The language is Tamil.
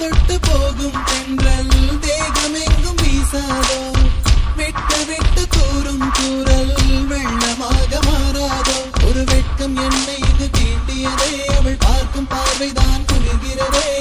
தொட்டு போகும் தென்றல் தேகமெங்கும் வீசாதோ விட்டு விட்டு கூறும் கூறல் வெள்ளமாக மாறாதோ ஒரு வெட்கம் என்னை இது தீண்டியதே அவள் பார்க்கும் பார்வைதான் குளிர்கிறதே